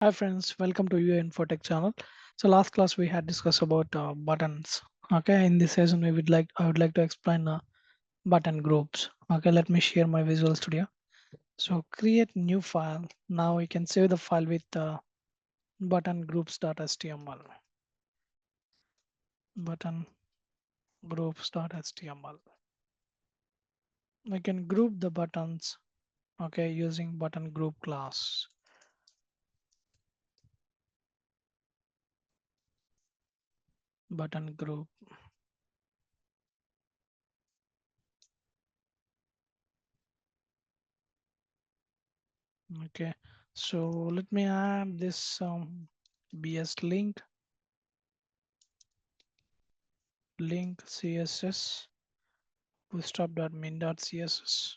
Hi friends, welcome to your Infotech channel. So last class we had discussed about buttons. Okay, in this session I would like to explain button groups. Okay, let me share my Visual Studio. So create new file. Now we can save the file with button groups.html. Button groups.html. We can group the buttons. Okay, using button group class. Button group. Okay, so let me add this BS link css bootstrap.min.css.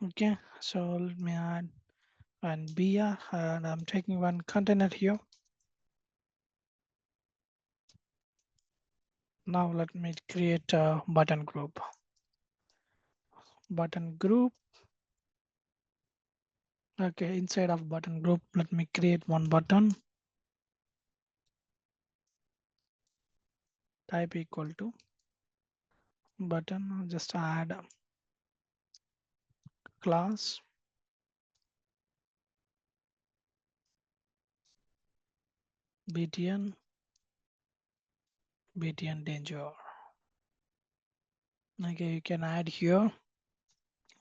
Okay, so let me add and br and I'm taking one container here. Now let me create a button group. Button group. Okay, inside of button group, let me create one button. Type equal to button. Just add class btn btn danger. Okay, you can add here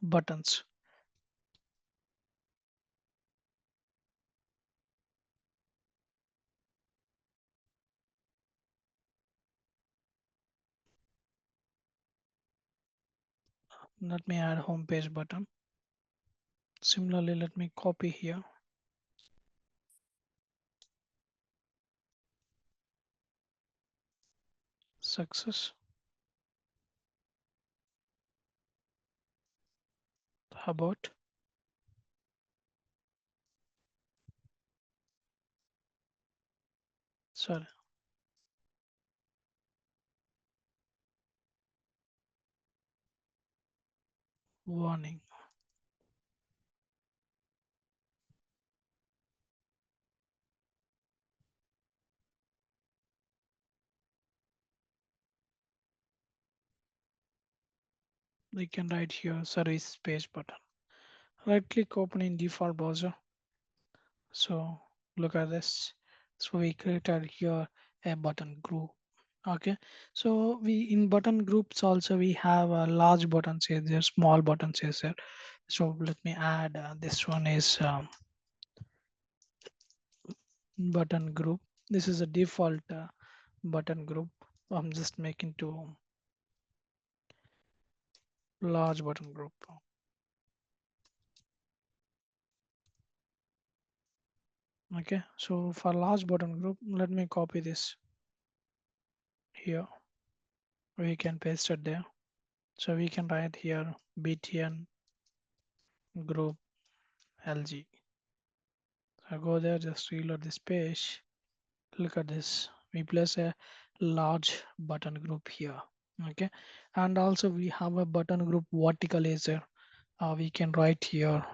buttons. Let me add home page button. Similarly, let me copy here. Success. About. Sorry. Warning. We can write here service page button. Right click open in default browser. So look at this. So we created here a button group. Okay. So we in button groups also we have a large buttons here, there, small buttons here. Sir. So let me add this one is button group. This is a default button group. I'm just making to large button group. Okay, so for large button group, let me copy this here. We can paste it there. So we can write here btn group lg. So go there, just reload this page. Look at this. We place a large button group here. Okay, and also we have a button group vertical laser. We can write here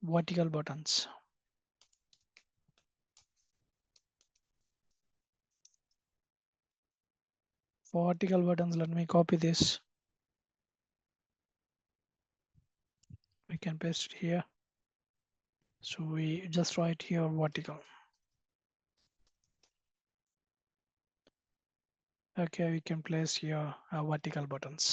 vertical buttons. For vertical buttons, let me copy this. We can paste it here. So we just write here vertical. Okay, we can place here vertical buttons.